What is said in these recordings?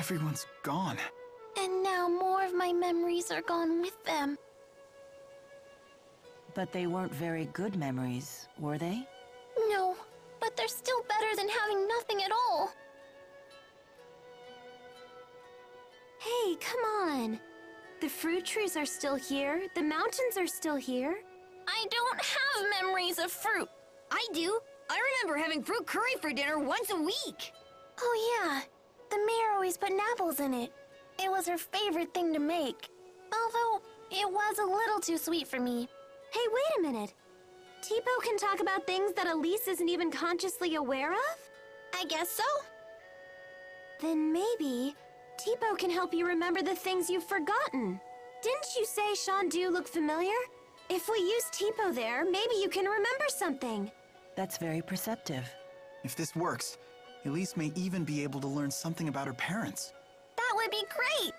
Everyone's gone. And now more of my memories are gone with them. But they weren't very good memories, were they? No, but they're still better than having nothing at all. Hey, come on. The fruit trees are still here. The mountains are still here. I don't have memories of fruit. I do. I remember having fruit curry for dinner once a week. Oh yeah, the mayor always put apples in it. It was her favorite thing to make. Although, it was a little too sweet for me. Hey, wait a minute. Tipo can talk about things that Elise isn't even consciously aware of? I guess so. Then maybe Tipo can help you remember the things you've forgotten. Didn't you say Shandu looked familiar? If we use Tipo there, maybe you can remember something. That's very perceptive. If this works, Elise may even be able to learn something about her parents. That would be great!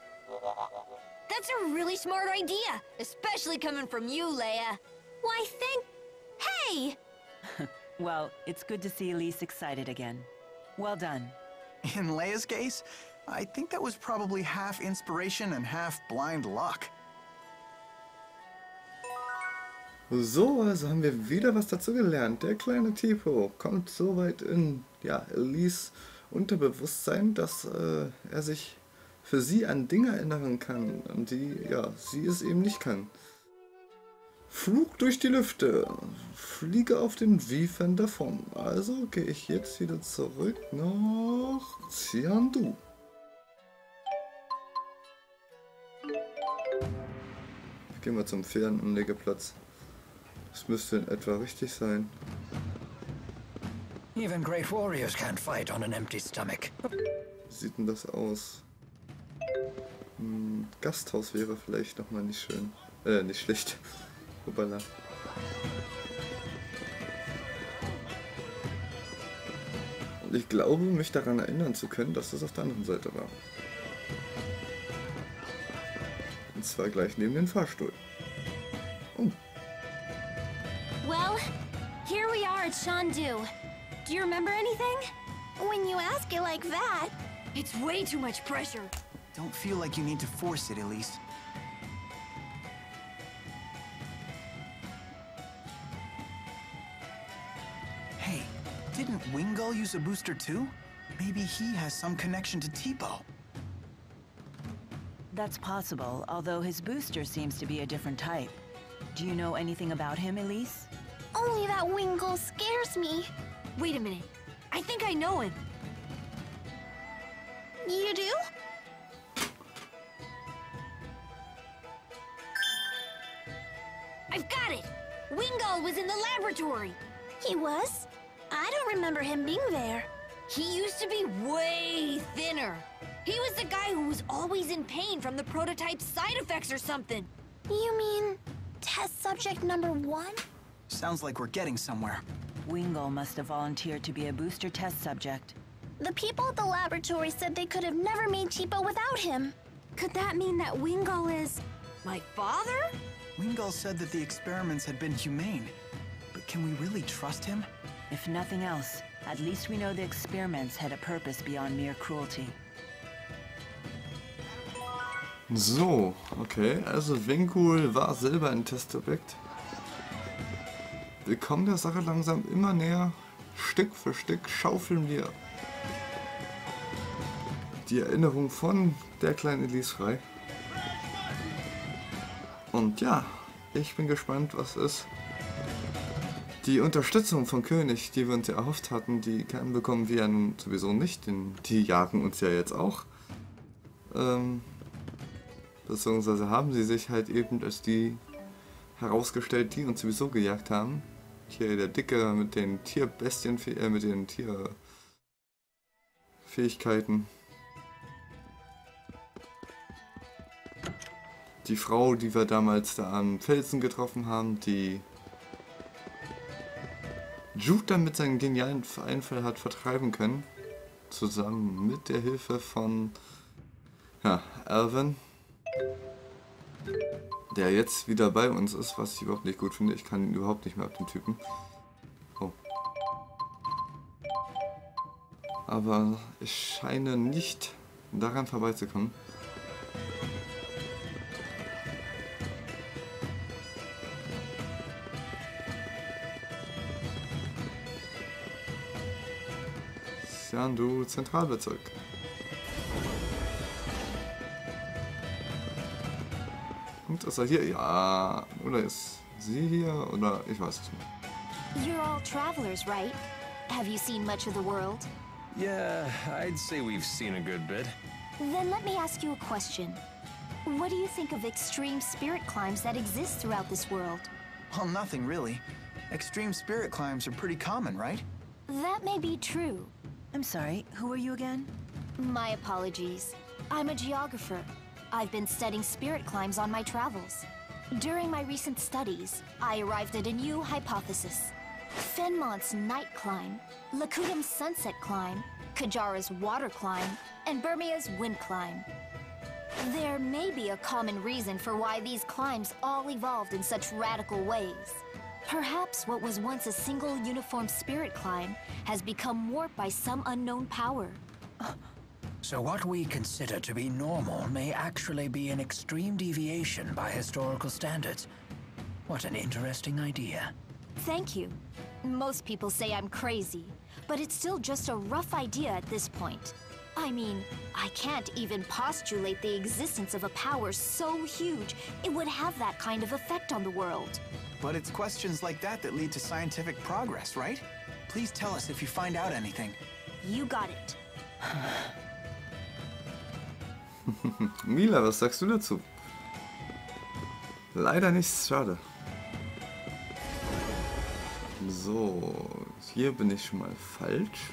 That's a really smart idea, especially coming from you, Leia. Why, Hey! Well, it's good to see Elise excited again. Well done. In Leia's case, I think that was probably half inspiration and half blind luck. So, also haben wir wieder was dazu gelernt. Der kleine Tipo kommt so weit in, ja, Elise Unterbewusstsein, dass er sich für sie an Dinge erinnern kann, an die, ja, sie es eben nicht kann. Flug durch die Lüfte. Fliege auf den Wiefen davon. Also gehe ich jetzt wieder zurück nach Xiandu. Gehen wir zum Fährenanlegeplatz. Das müsste in etwa richtig sein. Even great warriors can't fight on an empty stomach. Wie sieht denn das aus? Gasthaus wäre vielleicht nochmal nicht schön. Nicht schlecht. Hoppala. Und ich glaube, mich daran erinnern zu können, dass das auf der anderen Seite war. Und zwar gleich neben dem Fahrstuhl. Oh. Well, here we are at Shandu. Do you remember anything? When you ask it like that... It's way too much pressure. Don't feel like you need to force it, Elise. Hey, didn't Wingull use a booster too? Maybe he has some connection to Tipo. That's possible, although his booster seems to be a different type. Do you know anything about him, Elise? Only that Wingull scares me. Wait a minute. I think I know him. You do? I've got it! Wingull was in the laboratory. He was? I don't remember him being there. He used to be way thinner. He was the guy who was always in pain from the prototype's side effects or something. You mean test subject number 1? Sounds like we're getting somewhere. Wingull must have volunteered to be a booster test subject. The people at the laboratory said they could have never made Tipo without him. Could that mean that Wingull is... My father? Wingull said that the experiments had been humane. But can we really trust him? If nothing else, at least we know the experiments had a purpose beyond mere cruelty. So, okay, also Wingull war selber ein Testobjekt. Wir kommen der Sache langsam immer näher. Stück für Stück schaufeln wir die Erinnerung von der kleinen Elise frei. Und ja, ich bin gespannt, was ist. Die Unterstützung von König, die wir uns ja erhofft hatten, die bekommen wir ja nun sowieso nicht, denn die jagen uns ja jetzt auch. Beziehungsweise haben sie sich halt eben als die herausgestellt, die uns sowieso gejagt haben. Hier der Dicke mit den Tierbestien, mit den Tierfähigkeiten. Die Frau, die wir damals da am Felsen getroffen haben, die Jude dann mit seinem genialen Einfall hat vertreiben können. Zusammen mit der Hilfe von Alvin. Der jetzt wieder bei uns ist, was ich überhaupt nicht gut finde. Ich kann ihn überhaupt nicht mehr ab den Typen. Oh. Aber ich scheine nicht daran vorbeizukommen. Sandu Zentralbezirk. Und ist er hier? Ja. Oder ist sie hier? Oder ich weiß es nicht. You're all travelers, right? Have you seen much of the world? Yeah, I'd say we've seen a good bit. Then let me ask you a question. What do you think of extreme spirit climbs that exist throughout this world? Well, nothing really. Extreme spirit climbs are pretty common, right? That may be true. I'm sorry, who are you again? My apologies. I'm a geographer. I've been studying spirit climbs on my travels. During my recent studies, I arrived at a new hypothesis. Fenmont's night climb, Lakudam's sunset climb, Kajara's water climb, and Burmia's wind climb. There may be a common reason for why these climbs all evolved in such radical ways. Perhaps what was once a single uniform spirit climb has become warped by some unknown power. So what we consider to be normal may actually be an extreme deviation by historical standards. What an interesting idea. Thank you. Most people say I'm crazy, but it's still just a rough idea at this point. I mean, I can't even postulate the existence of a power so huge it would have that kind of effect on the world. But it's questions like that that lead to scientific progress, right? Please tell us if you find out anything. You got it. Mila, was sagst du dazu? Leider nichts, schade. So, hier bin ich schon mal falsch.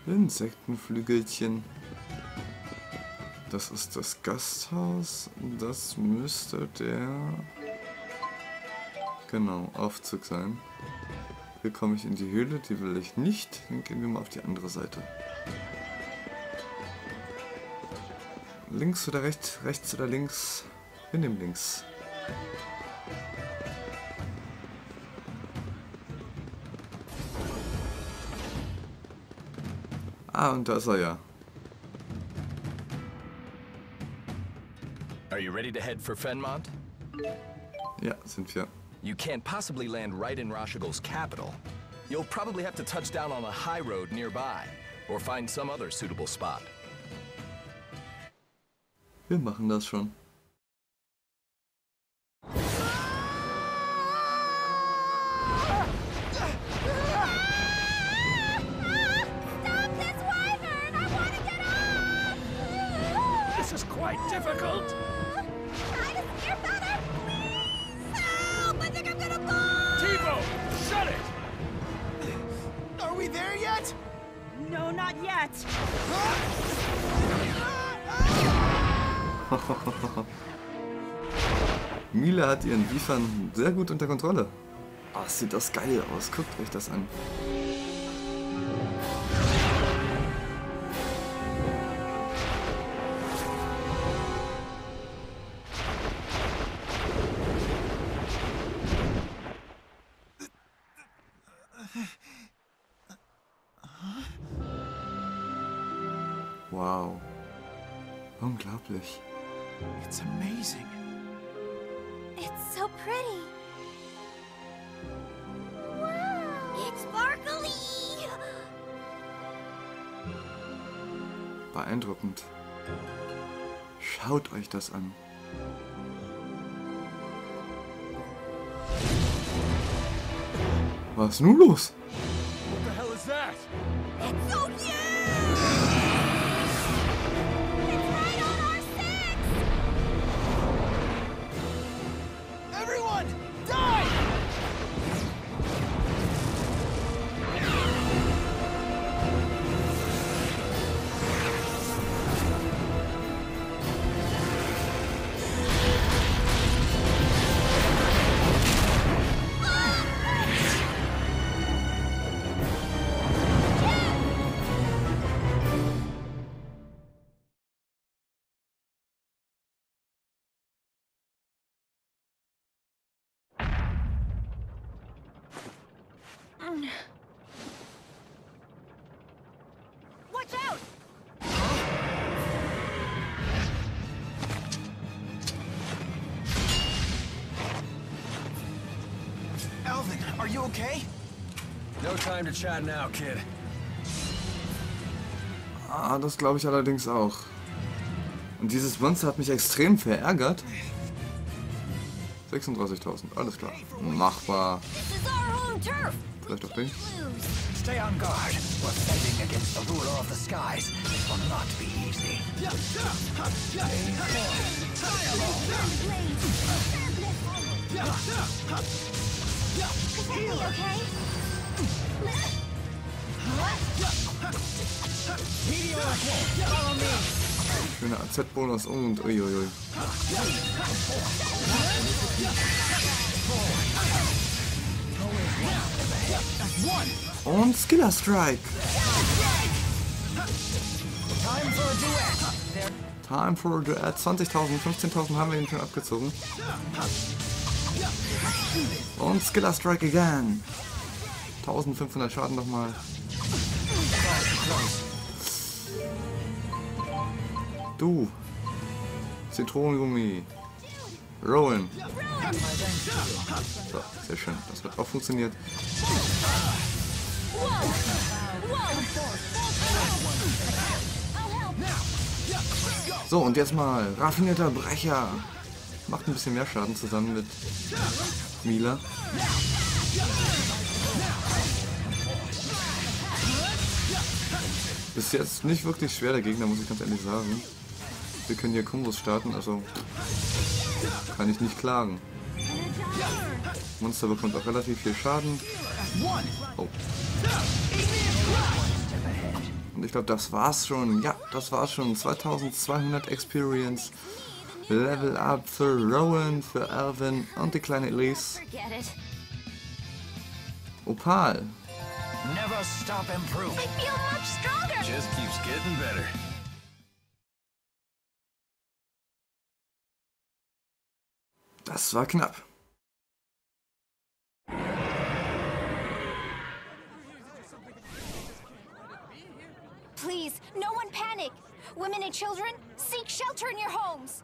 Insektenflügelchen. Das ist das Gasthaus. Das müsste der... Genau, Aufzug sein. Hier komme ich in die Höhle, die will ich nicht. Dann gehen wir mal auf die andere Seite. Links oder rechts? Rechts oder links? Wir nehmen links. Ah, und da ist er ja. Are you ready to head for Fenmont? Ja, sind wir. You can't possibly land right in Rashigol's capital. You'll probably have to touch down on a high road nearby, or find some other suitable spot. Wir machen das schon. This is quite difficult. Try to steer better, please! Help! I think I'm gonna fall! Tivo, shut it! Are we there yet? No, not yet. Mila hat ihren Liefern sehr gut unter Kontrolle. Oh, sieht das geil aus. Guckt euch das an. Wow. Unglaublich. It's amazing. It's so pretty. Wow! It's sparkly! Beeindruckend. Schaut euch das an. Was ist nun los? What the hell is that? It's so huge! It's right on our six! Everyone, dive! Watch out! Alvin, are you okay? No time to chat now, kid. Ah, das glaube ich allerdings auch. Und dieses Monster hat mich extrem verärgert. 36.000, alles klar. Machbar. This is our home turf. Vielleicht auch nicht. Stay on guard. We're fighting against the ruler of the skies. It will not be easy. Okay? Schöner AZ-Bonus und uiuiui. Und Skiller Strike. Time for a Duet. 20.000, 15.000 haben wir ihn schon abgezogen. Und Skiller Strike again. 1500 Schaden nochmal. Du. Zitronengummi. Rowan. So, sehr schön. Das hat auch funktioniert. So, und jetzt mal raffinierter Brecher. Macht ein bisschen mehr Schaden zusammen mit Mila. Bis jetzt nicht wirklich schwer der Gegner, muss ich ganz ehrlich sagen. Wir können hier Kombos starten, also kann ich nicht klagen. Monster bekommt auch relativ viel Schaden. Oh. Und ich glaube, das war's schon. Ja, das war's schon. 2200 Experience. Level Up für Rowan, für Alvin und die kleine Elise. Opal. Never stop improving. I feel much stronger! Just keeps getting better. Das war knapp. Please, no one panic. Women and children, seek shelter in your homes.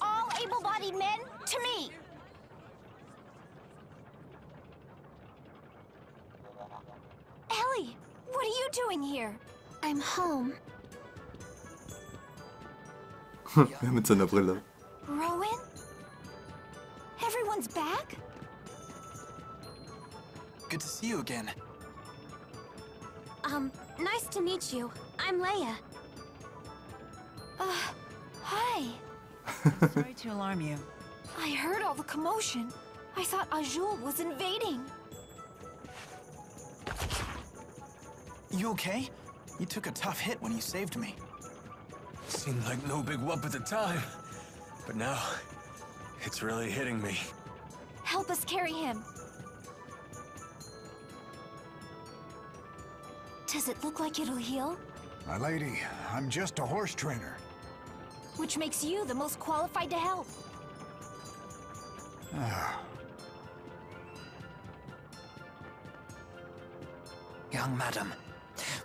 All able-bodied men, to me. Ellie, what are you doing here? I'm home. Ja, mit seiner Brille. Rowan? Everyone's back? Good to see you again. Nice to meet you. I'm Leia. Hi. Sorry to alarm you. I heard all the commotion. I thought Azul was invading. You okay? You took a tough hit when you saved me. Seemed like no big whoop at the time, but now it's really hitting me. Help us carry him. Does it look like it'll heal? My lady, I'm just a horse trainer. Which makes you the most qualified to help. Young madam,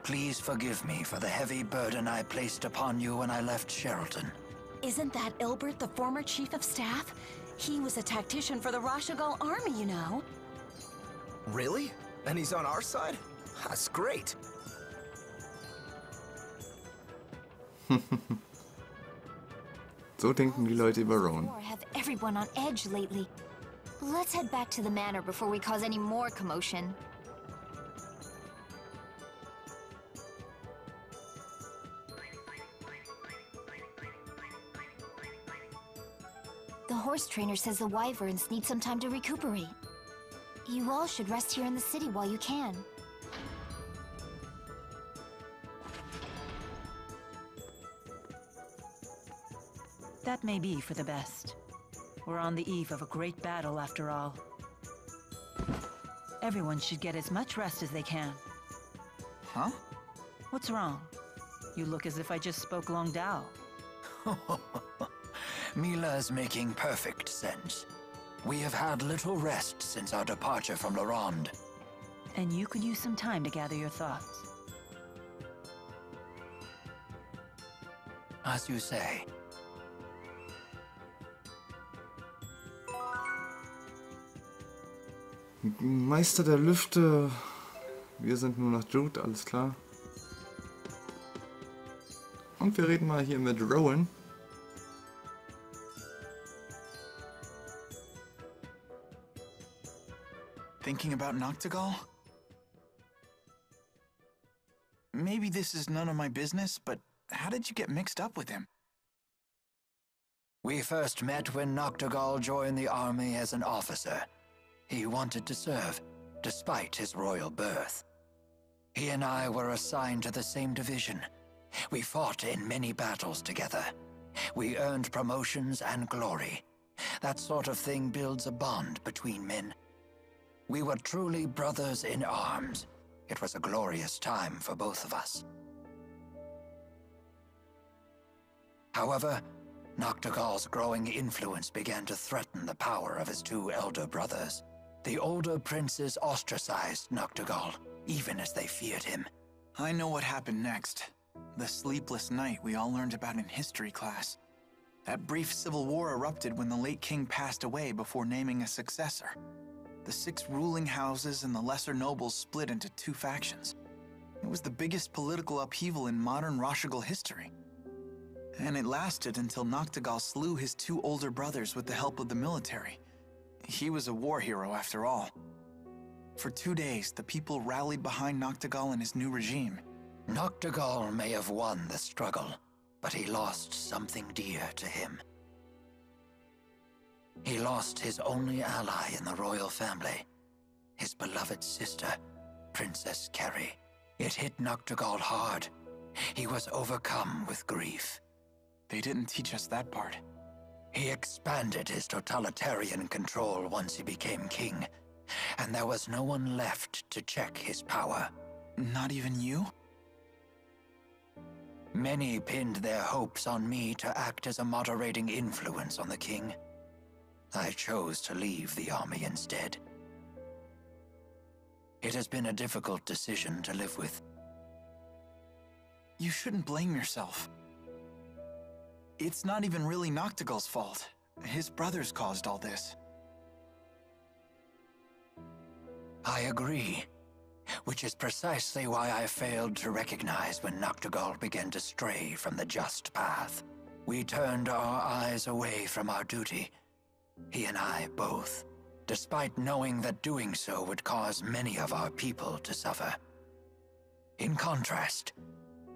please forgive me for the heavy burden I placed upon you when I left Sheralton. Isn't that Ilbert, the former chief of staff? He was a tactician for the Rashagal army, you know. Really? And he's on our side? That's great. So denken die Leute über Rowan. Have everyone on edge lately. Let's head back to the manor before we cause any more commotion. The horse trainer says the wyverns need some time to recuperate. You all should rest here in the city while you can. That may be for the best. We're on the eve of a great battle, after all. Everyone should get as much rest as they can. Huh? What's wrong? You look as if I just spoke Long Dao. Mila's making perfect sense. We have had little rest since our departure from La Ronde. And you could use some time to gather your thoughts. As you say. Meister der Lüfte. Wir sind nur noch Jude, alles klar. Und wir reden mal hier mit Rowan. Thinking about Noctigal? Maybe this is none of my business, but how did you get mixed up with him? We first met when Noctigal joined the army as an officer. He wanted to serve, despite his royal birth. He and I were assigned to the same division. We fought in many battles together. We earned promotions and glory. That sort of thing builds a bond between men. We were truly brothers in arms. It was a glorious time for both of us. However, Noctigal's growing influence began to threaten the power of his two elder brothers. The older princes ostracized Noctigal, even as they feared him. I know what happened next. The sleepless night we all learned about in history class. That brief civil war erupted when the late king passed away before naming a successor. The 6 ruling houses and the lesser nobles split into 2 factions. It was the biggest political upheaval in modern Rashigal history. And it lasted until Noctigal slew his 2 older brothers with the help of the military. He was a war hero after all. For 2 days, the people rallied behind Noctigal and his new regime. Noctigal may have won the struggle, but he lost something dear to him. He lost his only ally in the royal family, his beloved sister, Princess Kerry. It hit Noctigal hard. He was overcome with grief. They didn't teach us that part. He expanded his totalitarian control once he became king, and there was no one left to check his power. Not even you? Many pinned their hopes on me to act as a moderating influence on the king. I chose to leave the army instead. It has been a difficult decision to live with. You shouldn't blame yourself. It's not even really Noctigal's fault. His brothers caused all this. I agree, which is precisely why I failed to recognize when Noctigal began to stray from the just path. We turned our eyes away from our duty, he and I both, despite knowing that doing so would cause many of our people to suffer. In contrast,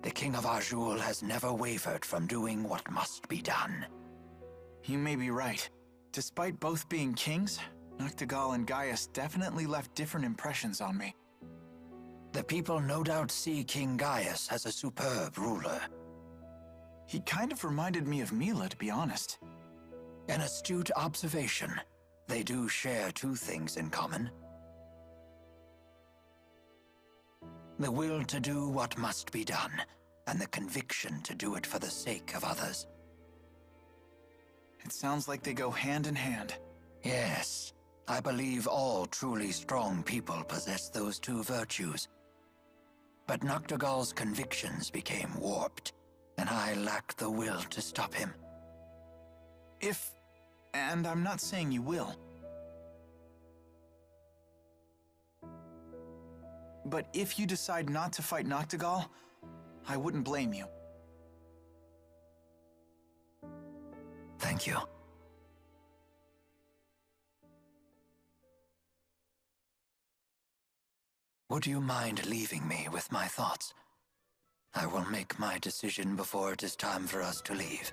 the King of Azul has never wavered from doing what must be done. You may be right. Despite both being kings, Noctigal and Gaius definitely left different impressions on me. The people no doubt see King Gaius as a superb ruler. He kind of reminded me of Mila, to be honest. An astute observation. They do share 2 things in common. The will to do what must be done, and the conviction to do it for the sake of others. It sounds like they go hand in hand. Yes, I believe all truly strong people possess those 2 virtues. But Noctigal's convictions became warped, and I lacked the will to stop him. And I'm not saying you will. But if you decide not to fight Noctigal, I wouldn't blame you. Thank you. Would you mind leaving me with my thoughts? I will make my decision before it is time for us to leave.